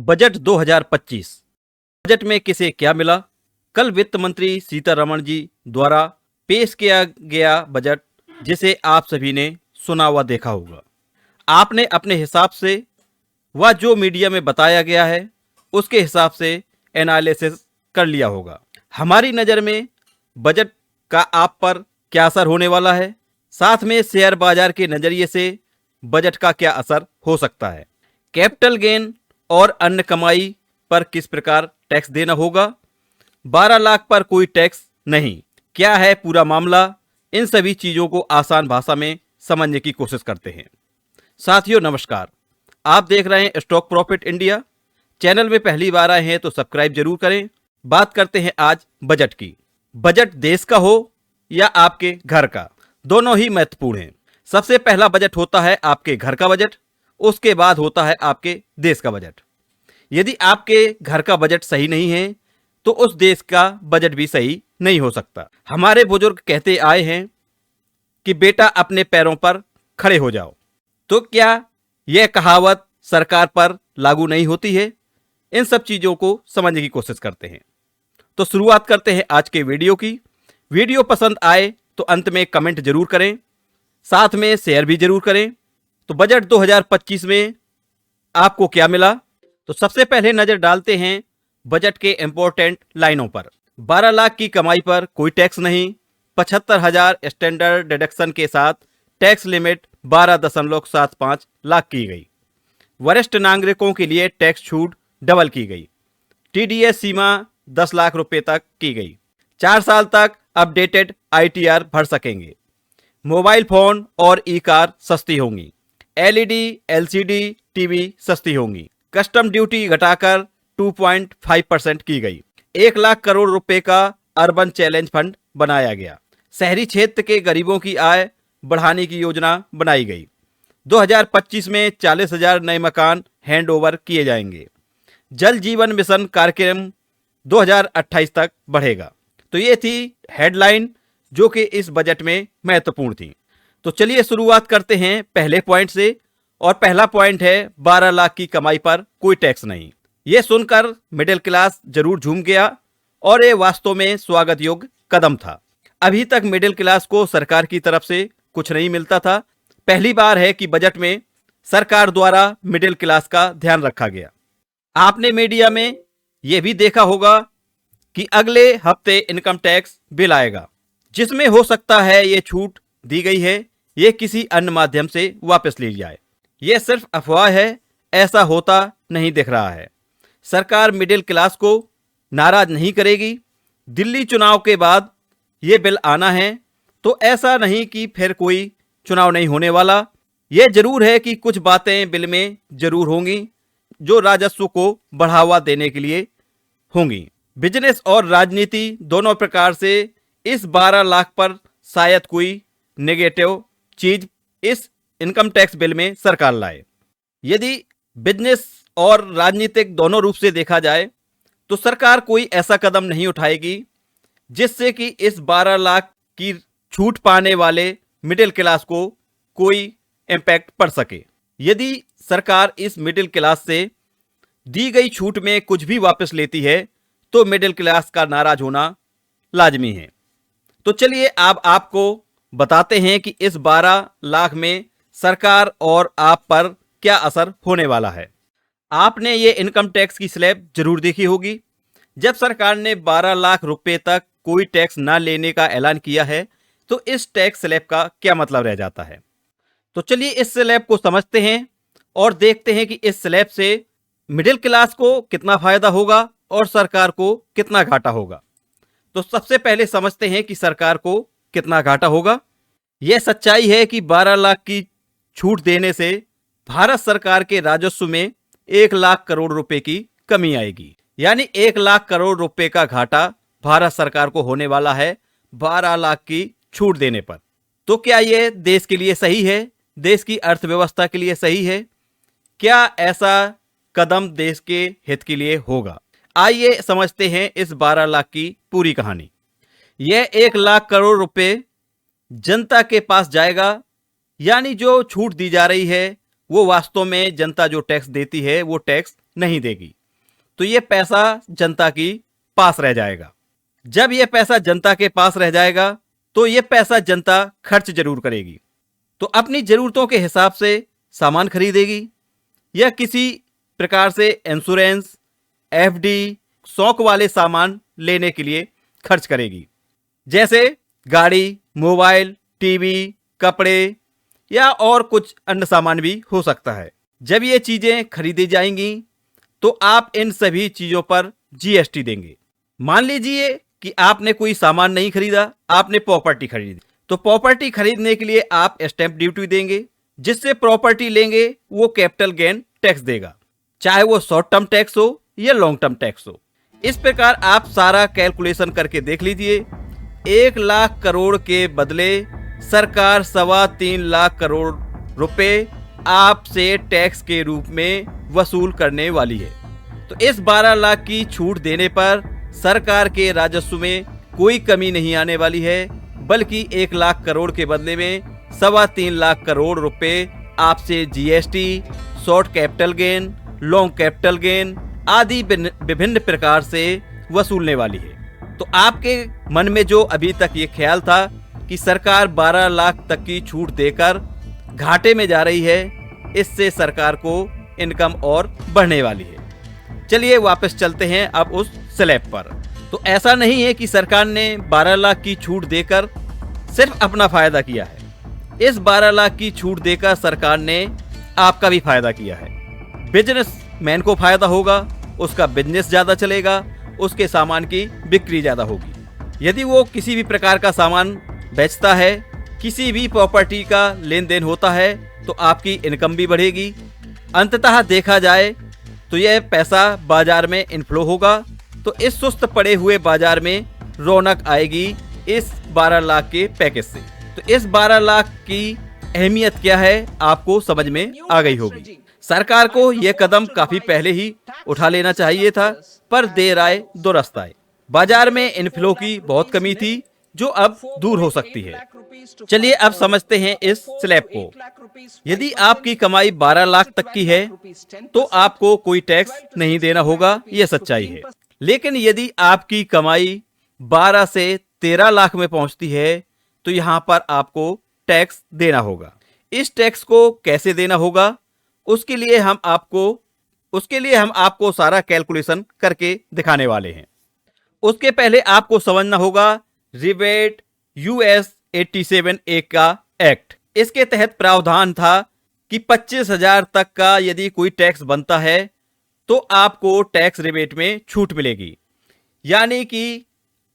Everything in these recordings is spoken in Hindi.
बजट 2025। बजट में किसे क्या मिला? कल वित्त मंत्री सीतारमण जी द्वारा पेश किया गया बजट, जिसे आप सभी ने सुना व देखा होगा। आपने अपने हिसाब से व जो मीडिया में बताया गया है उसके हिसाब से एनालिसिस कर लिया होगा। हमारी नज़र में बजट का आप पर क्या असर होने वाला है, साथ में शेयर बाजार के नज़रिए से बजट का क्या असर हो सकता है, कैपिटल गेन और अन्य कमाई पर किस प्रकार टैक्स देना होगा, 12 लाख पर कोई टैक्स नहीं, क्या है पूरा मामला, इन सभी चीज़ों को आसान भाषा में समझने की कोशिश करते हैं। साथियों नमस्कार, आप देख रहे हैं स्टॉक प्रॉफिट इंडिया। चैनल में पहली बार आए हैं तो सब्सक्राइब जरूर करें। बात करते हैं आज बजट की। बजट देश का हो या आपके घर का, दोनों ही महत्वपूर्ण हैं। सबसे पहला बजट होता है आपके घर का बजट, उसके बाद होता है आपके देश का बजट। यदि आपके घर का बजट सही नहीं है तो उस देश का बजट भी सही नहीं हो सकता। हमारे बुजुर्ग कहते आए हैं कि बेटा अपने पैरों पर खड़े हो जाओ, तो क्या यह कहावत सरकार पर लागू नहीं होती है? इन सब चीज़ों को समझने की कोशिश करते हैं। तो शुरुआत करते हैं आज के वीडियो की। वीडियो पसंद आए तो अंत में कमेंट जरूर करें, साथ में शेयर भी जरूर करें। तो बजट 2025 में आपको क्या मिला? तो सबसे पहले नजर डालते हैं बजट के इंपॉर्टेंट लाइनों पर। 12 लाख की कमाई पर कोई टैक्स नहीं, 75,000 स्टैंडर्ड डिडक्शन के साथ टैक्स लिमिट 12.75 लाख की गई। वरिष्ठ नागरिकों के लिए टैक्स छूट डबल की गई। टीडीएस सीमा 10 लाख रुपए तक की गई। 4 साल तक अपडेटेड आईटीआर भर सकेंगे। मोबाइल फोन और ई कार सस्ती होंगी। एलईडी एलसीडी टीवी सस्ती होंगी। कस्टम ड्यूटी घटाकर 2.5% की गई। 1 लाख करोड़ रुपए का अर्बन चैलेंज फंड बनाया गया। शहरी क्षेत्र के गरीबों की आय बढ़ाने की योजना बनाई गई। 2025 में 40,000 नए मकान हैंडओवर किए जाएंगे। जल जीवन मिशन कार्यक्रम 2028 तक बढ़ेगा। तो ये थी हेडलाइन जो कि इस बजट में महत्वपूर्ण थी। तो चलिए शुरुआत करते हैं पहले पॉइंट से, और पहला पॉइंट है 12 लाख की कमाई पर कोई टैक्स नहीं। ये सुनकर मिडिल क्लास जरूर झूम गया और ये वास्तव में स्वागत योग्य कदम था। अभी तक मिडिल क्लास को सरकार की तरफ से कुछ नहीं मिलता था। पहली बार है कि बजट में सरकार द्वारा मिडिल क्लास का ध्यान रखा गया। आपने मीडिया में यह भी देखा होगा कि अगले हफ्ते इनकम टैक्स बिल आएगा, जिसमें हो सकता है ये छूट दी गई है ये किसी अन्य माध्यम से वापस ली जाए। ये सिर्फ अफवाह है, ऐसा होता नहीं दिख रहा है। सरकार मिडिल क्लास को नाराज नहीं करेगी। दिल्ली चुनाव के बाद ये बिल आना है, तो ऐसा नहीं कि फिर कोई चुनाव नहीं होने वाला। ये जरूर है कि कुछ बातें बिल में जरूर होंगी जो राजस्व को बढ़ावा देने के लिए होंगी। बिजनेस और राजनीति दोनों प्रकार से इस 12 लाख पर शायद कोई नेगेटिव चीज इस इनकम टैक्स बिल में सरकार लाए। यदि बिजनेस और राजनीतिक दोनों रूप से देखा जाए तो सरकार कोई ऐसा कदम नहीं उठाएगी जिससे कि इस 12 लाख की छूट पाने वाले मिडिल क्लास को कोई इम्पैक्ट पड़ सके। यदि सरकार इस मिडिल क्लास से दी गई छूट में कुछ भी वापस लेती है तो मिडिल क्लास का नाराज होना लाजमी है। तो चलिए अब आपको बताते हैं कि इस 12 लाख में सरकार और आप पर क्या असर होने वाला है। आपने ये इनकम टैक्स की स्लैब जरूर देखी होगी। जब सरकार ने 12 लाख रुपए तक कोई टैक्स ना लेने का ऐलान किया है तो इस टैक्स स्लैब का क्या मतलब रह जाता है। तो चलिए इस स्लैब को समझते हैं और देखते हैं कि इस स्लैब से मिडिल क्लास को कितना फायदा होगा और सरकार को कितना घाटा होगा। तो सबसे पहले समझते हैं कि सरकार को कितना घाटा होगा। यह सच्चाई है कि 12 लाख की छूट देने से भारत सरकार के राजस्व में 1 लाख करोड़ रुपए की कमी आएगी। यानी 1 लाख करोड़ रुपए का घाटा भारत सरकार को होने वाला है 12 लाख की छूट देने पर। तो क्या यह देश के लिए सही है? देश की अर्थव्यवस्था के लिए सही है? क्या ऐसा कदम देश के हित के लिए होगा? आइए समझते हैं इस 12 लाख की पूरी कहानी। यह 1 लाख करोड़ रुपए जनता के पास जाएगा, यानी जो छूट दी जा रही है वो वास्तव में जनता जो टैक्स देती है वो टैक्स नहीं देगी, तो ये पैसा जनता की पास रह जाएगा। जब ये पैसा जनता के पास रह जाएगा तो ये पैसा जनता खर्च जरूर करेगी, तो अपनी जरूरतों के हिसाब से सामान खरीदेगी या किसी प्रकार से इंश्योरेंस, एफडी, शौक वाले सामान लेने के लिए खर्च करेगी, जैसे गाड़ी, मोबाइल, टीवी, कपड़े या और कुछ अन्य सामान भी हो सकता है। जब ये चीजें खरीदी जाएंगी तो आप इन सभी चीजों पर जीएसटी देंगे। मान लीजिए कि आपने कोई सामान नहीं खरीदा, आपने प्रॉपर्टी खरीदी, तो प्रॉपर्टी खरीदने के लिए आप स्टैंप ड्यूटी देंगे। जिससे प्रॉपर्टी लेंगे वो कैपिटल गेन टैक्स देगा, चाहे वो शॉर्ट टर्म टैक्स हो या लॉन्ग टर्म टैक्स हो। इस प्रकार आप सारा कैलकुलेशन करके देख लीजिए। 1 लाख करोड़ के बदले सरकार 3.25 लाख करोड़ रुपए आपसे टैक्स के रूप में वसूल करने वाली है। तो इस 12 लाख की छूट देने पर सरकार के राजस्व में कोई कमी नहीं आने वाली है, बल्कि 1 लाख करोड़ के बदले में 3.25 लाख करोड़ रुपए आपसे GST, short capital gain, long capital gain आदि विभिन्न प्रकार से वसूलने वाली है। तो आपके मन में जो अभी तक ये ख्याल था कि सरकार 12 लाख तक की छूट देकर घाटे में जा रही है, इससे सरकार को इनकम और बढ़ने वाली है। चलिए वापस चलते हैं अब उस स्लैब पर। तो ऐसा नहीं है कि सरकार ने 12 लाख की छूट देकर सिर्फ अपना फायदा किया है। इस 12 लाख की छूट देकर सरकार ने आपका भी फायदा किया है। बिजनेसमैन को फायदा होगा, उसका बिजनेस ज्यादा चलेगा, उसके सामान की बिक्री ज्यादा होगी। यदि वो किसी भी प्रकार का सामान बेचता है, किसी भी प्रॉपर्टी का लेन देन होता है, तो आपकी इनकम भी बढ़ेगी। अंततः देखा जाए तो यह पैसा बाजार में इनफ्लो होगा, तो इस सुस्त पड़े हुए बाजार में रौनक आएगी इस 12 लाख के पैकेज से। तो इस 12 लाख की अहमियत क्या है आपको समझ में आ गई होगी। सरकार को यह कदम काफी पहले ही उठा लेना चाहिए था, पर देर आए दुरुस्त आए। बाजार में इनफ्लो की बहुत कमी थी, जो अब दूर हो सकती है। चलिए अब समझते हैं इस स्लैब को। यदि आपकी कमाई 12 लाख तक की है तो आपको कोई टैक्स नहीं देना होगा, यह सच्चाई है। लेकिन यदि आपकी कमाई 12 से 13 लाख में पहुंचती है तो यहां पर आपको टैक्स देना होगा। इस टैक्स को कैसे देना होगा, उसके लिए हम आपको सारा कैलकुलेशन करके दिखाने वाले हैं। उसके पहले आपको समझना होगा रिबेट यूएस 87A का एक्ट। इसके तहत प्रावधान था कि 25,000 तक का यदि कोई टैक्स बनता है तो आपको टैक्स रिबेट में छूट मिलेगी। यानी कि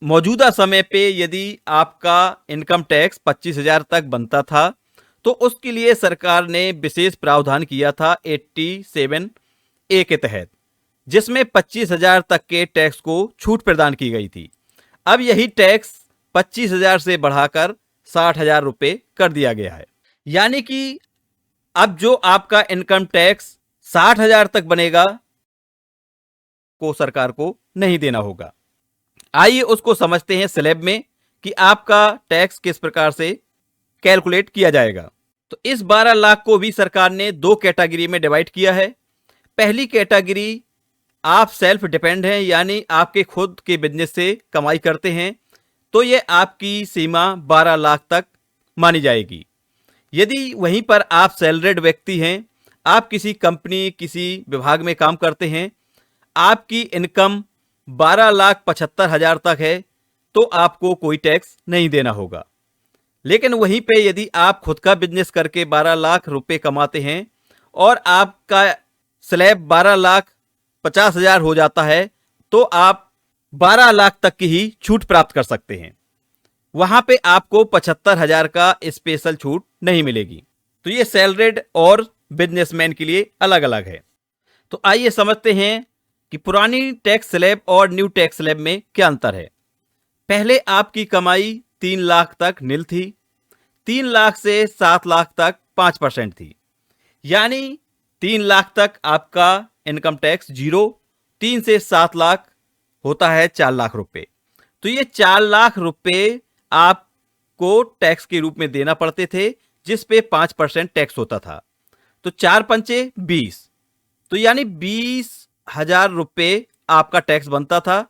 मौजूदा समय पे यदि आपका इनकम टैक्स 25,000 तक बनता था तो उसके लिए सरकार ने विशेष प्रावधान किया था 87A के तहत, जिसमें 25,000 तक के टैक्स को छूट प्रदान की गई थी। अब यही टैक्स 25,000 से बढ़ाकर 60,000 रुपए कर दिया गया है। यानी कि अब जो आपका इनकम टैक्स 60,000 तक बनेगा को सरकार को नहीं देना होगा। आइए उसको समझते हैं स्लैब में कि आपका टैक्स किस प्रकार से कैलकुलेट किया जाएगा। तो इस 12 लाख को भी सरकार ने 2 कैटेगरी में डिवाइड किया है। पहली कैटेगरी, आप सेल्फ डिपेंड हैं, यानी आपके खुद के बिजनेस से कमाई करते हैं, तो ये आपकी सीमा 12 लाख तक मानी जाएगी। यदि वहीं पर आप सैलरीड व्यक्ति हैं, आप किसी कंपनी, किसी विभाग में काम करते हैं, आपकी इनकम 12,75,000 तक है, तो आपको कोई टैक्स नहीं देना होगा। लेकिन वहीं पे यदि आप खुद का बिजनेस करके 12 लाख रुपए कमाते हैं और आपका स्लैब 12,50,000 हो जाता है, तो आप 12 लाख तक की ही छूट प्राप्त कर सकते हैं। वहां पे आपको 75,000 का स्पेशल छूट नहीं मिलेगी। तो ये सैलरीड और बिजनेसमैन के लिए अलग अलग है। तो आइए समझते हैं कि पुरानी टैक्स स्लैब और न्यू टैक्स स्लैब में क्या अंतर है। पहले आपकी कमाई 3 लाख तक निल थी, 3 लाख से 7 लाख तक 5% थी। यानी 3 लाख तक आपका इनकम टैक्स 0, 3 से 7 लाख होता है 4 लाख रुपए। तो ये 4 लाख रुपए आपको टैक्स के रूप में देना पड़ते थे, जिस पे 5% टैक्स होता था। तो 4 पंचे 20, तो यानी 20 हजार रुपये आपका टैक्स बनता था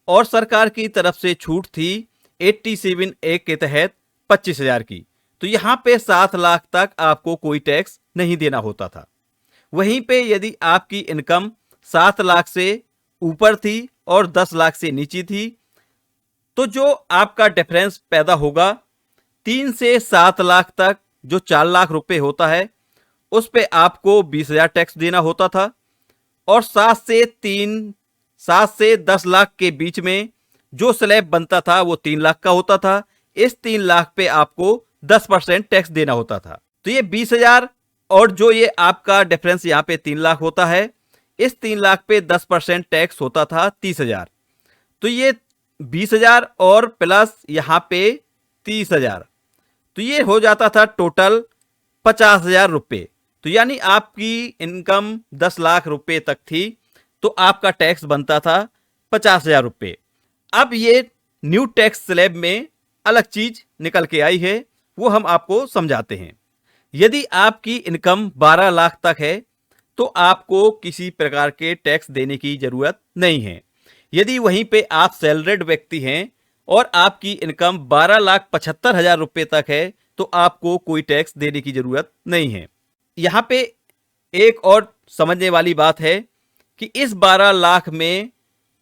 और सरकार की तरफ से छूट थी 87A के तहत 25,000 की। तो यहाँ पे 7 लाख तक आपको कोई टैक्स नहीं देना होता था। वहीं पे यदि आपकी इनकम 7 लाख से ऊपर थी और 10 लाख से नीचे थी तो जो आपका डिफरेंस पैदा होगा 3 से 7 लाख तक जो 4 लाख रुपए होता है उस पे आपको 20,000 टैक्स देना होता था और 7 से 10 लाख के बीच में जो स्लैब बनता था वो 3 लाख का होता था। इस 3 लाख पे आपको 10% टैक्स देना होता था। तो ये 20,000 और जो ये आपका डिफरेंस यहाँ पे 3 लाख होता है, इस 3 लाख पे 10% टैक्स होता था 30,000। तो ये 20,000 और प्लस यहाँ पे 30,000, तो ये हो जाता था टोटल 50,000 रुपये। तो यानी आपकी इनकम 10 लाख रुपए तक थी तो आपका टैक्स बनता था 50,000 रुपये। अब ये न्यू टैक्स स्लैब में अलग चीज निकल के आई है, वो हम आपको समझाते हैं। यदि आपकी इनकम 12 लाख तक है तो आपको किसी प्रकार के टैक्स देने की जरूरत नहीं है। यदि वहीं पे आप सैलरीड व्यक्ति हैं और आपकी इनकम 12,75,000 रुपये तक है तो आपको कोई टैक्स देने की जरूरत नहीं है। यहाँ पे एक और समझने वाली बात है कि इस 12 लाख में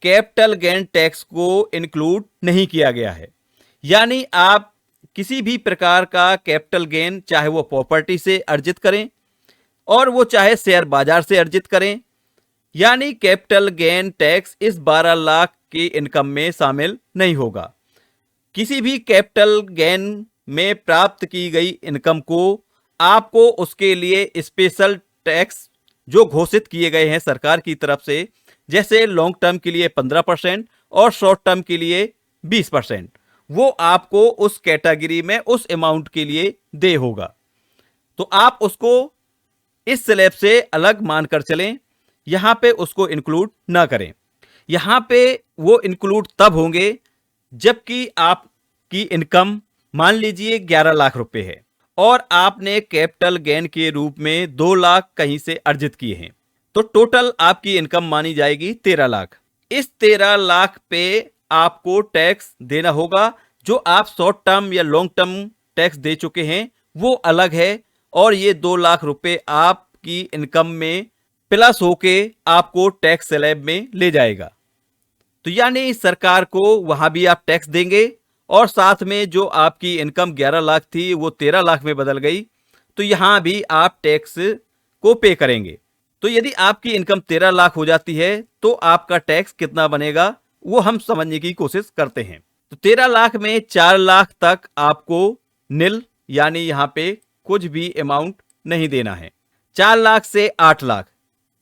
कैपिटल गेन टैक्स को इंक्लूड नहीं किया गया है। यानी आप किसी भी प्रकार का कैपिटल गेन, चाहे वो प्रॉपर्टी से अर्जित करें और वो चाहे शेयर बाजार से अर्जित करें, यानी कैपिटल गेन टैक्स इस 12 लाख की इनकम में शामिल नहीं होगा। किसी भी कैपिटल गेन में प्राप्त की गई इनकम को आपको उसके लिए स्पेशल टैक्स जो घोषित किए गए हैं सरकार की तरफ से, जैसे लॉन्ग टर्म के लिए 15% और शॉर्ट टर्म के लिए 20%, वो आपको उस कैटेगरी में उस अमाउंट के लिए दे होगा। तो आप उसको इस स्लैब से अलग मानकर चलें, यहां पे उसको इंक्लूड ना करें। यहां पे वो इंक्लूड तब होंगे जबकि आपकी इनकम मान लीजिए 11 लाख रुपए है और आपने कैपिटल गेन के रूप में 2 लाख कहीं से अर्जित किए हैं, तो टोटल आपकी इनकम मानी जाएगी 13 लाख। इस 13 लाख पे आपको टैक्स देना होगा। जो आप शॉर्ट टर्म या लॉन्ग टर्म टैक्स दे चुके हैं वो अलग है और ये 2 लाख रुपए आपकी इनकम में प्लस होके आपको टैक्स स्लैब में ले जाएगा। तो यानी सरकार को वहां भी आप टैक्स देंगे और साथ में जो आपकी इनकम 11 लाख थी वो 13 लाख में बदल गई, तो यहां भी आप टैक्स को पे करेंगे। तो यदि आपकी इनकम 13 लाख हो जाती है तो आपका टैक्स कितना बनेगा वो हम समझने की कोशिश करते हैं। तो 13 लाख में 4 लाख तक आपको निल, यानी यहां पे कुछ भी अमाउंट नहीं देना है। 4 लाख से 8 लाख,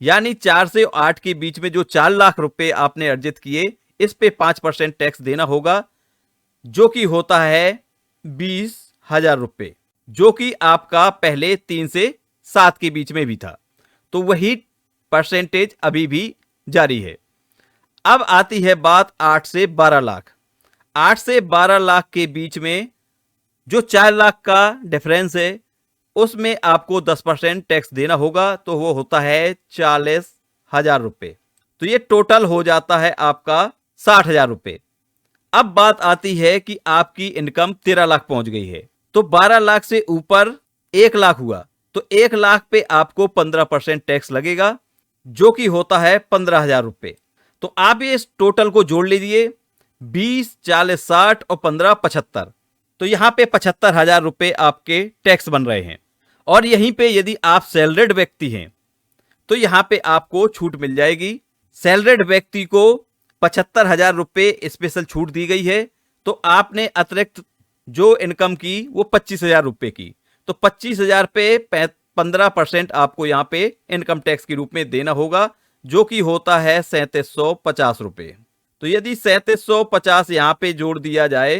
यानी 4 से 8 के बीच में जो 4 लाख रुपए आपने अर्जित किए, इस पे 5% टैक्स देना होगा, जो कि होता है 20,000 रुपए, जो कि आपका पहले 3 से 7 के बीच में भी था। तो वही परसेंटेज अभी भी जारी है। अब आती है बात 8 से 12 लाख। 8 से 12 लाख के बीच में जो 4 लाख का डिफरेंस है उसमें आपको 10% टैक्स देना होगा, तो वो होता है 40,000 रुपए। तो ये टोटल हो जाता है आपका 60,000 रुपए। अब बात आती है कि आपकी इनकम 13 लाख पहुंच गई है, तो 12 लाख से ऊपर 1 लाख हुआ, तो 1 लाख पे आपको 15% टैक्स लगेगा, जो कि होता है 15,000 रुपए। तो आप ये इस टोटल को जोड़ लीजिए, 20, 40, 60 और 15, 75। तो यहां पे 75,000 रुपए आपके टैक्स बन रहे हैं। और यहीं पे यदि आप सैलरीड व्यक्ति हैं तो यहां पे आपको छूट मिल जाएगी। सैलरीड व्यक्ति को 75,000 रुपए स्पेशल छूट दी गई है, तो आपने अतिरिक्त जो इनकम की वो 25,000 रुपए की, तो 25,000 पे 15% आपको यहाँ पे इनकम टैक्स के रूप में देना होगा, जो कि होता है 3750 रुपए। तो यदि 3750 यहाँ पे जोड़ दिया जाए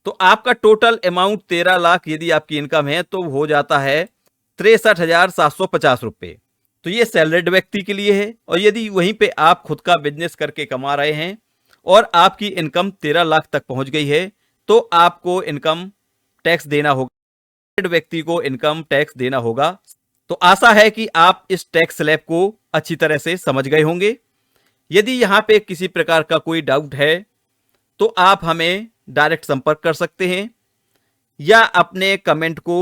तो आपका टोटल अमाउंट 13 लाख यदि आपकी इनकम है तो हो जाता है 63,750 रुपए। तो ये सैलरीड व्यक्ति के लिए है। और यदि वहीं पे आप खुद का बिजनेस करके कमा रहे हैं और आपकी इनकम 13 लाख तक पहुंच गई है तो आपको इनकम टैक्स देना होगा, व्यक्ति को इनकम टैक्स देना होगा। तो आशा है कि आप इस टैक्स स्लैब को अच्छी तरह से समझ गए होंगे। यदि यहाँ पे किसी प्रकार का कोई डाउट है तो आप हमें डायरेक्ट संपर्क कर सकते हैं या अपने कमेंट को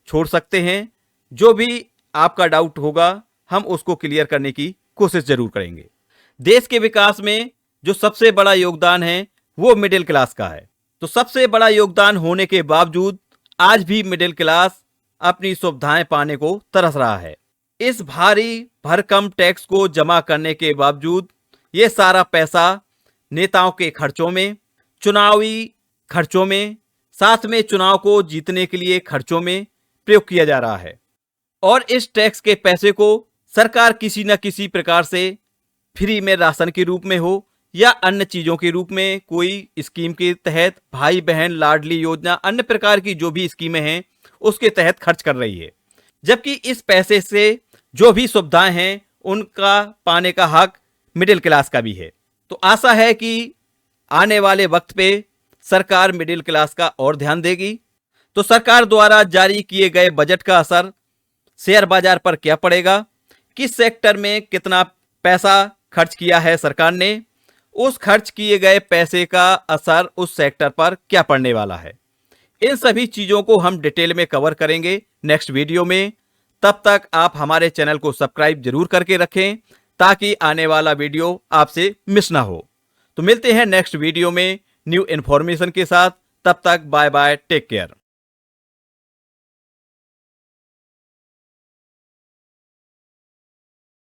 छोड़ सकते हैं। जो भी आपका डाउट होगा हम उसको क्लियर करने की कोशिश जरूर करेंगे। देश के विकास में जो सबसे बड़ा योगदान है वो मिडिल क्लास का है। तो सबसे बड़ा योगदान होने के बावजूद आज भी मिडिल क्लास अपनी सुविधाएं पाने को तरस रहा है। इस भारी भरकम टैक्स को जमा करने के बावजूद ये सारा पैसा नेताओं के खर्चों में, चुनावी खर्चों में, साथ में चुनाव को जीतने के लिए खर्चों में प्रयोग किया जा रहा है। और इस टैक्स के पैसे को सरकार किसी न किसी प्रकार से फ्री में राशन के रूप में हो या अन्य चीजों के रूप में, कोई स्कीम के तहत, भाई बहन लाडली योजना, अन्य प्रकार की जो भी स्कीमें हैं उसके तहत खर्च कर रही है। जबकि इस पैसे से जो भी सुविधाएं हैं उनका पाने का हक मिडिल क्लास का भी है। तो आशा है कि आने वाले वक्त पे सरकार मिडिल क्लास का और ध्यान देगी। तो सरकार द्वारा जारी किए गए बजट का असर शेयर बाजार पर क्या पड़ेगा, किस सेक्टर में कितना पैसा खर्च किया है सरकार ने, उस खर्च किए गए पैसे का असर उस सेक्टर पर क्या पड़ने वाला है, इन सभी चीजों को हम डिटेल में कवर करेंगे नेक्स्ट वीडियो में। तब तक आप हमारे चैनल को सब्सक्राइब जरूर करके रखें ताकि आने वाला वीडियो आपसे मिस ना हो। तो मिलते हैं नेक्स्ट वीडियो में न्यू इन्फॉर्मेशन के साथ। तब तक बाय बाय, टेक केयर।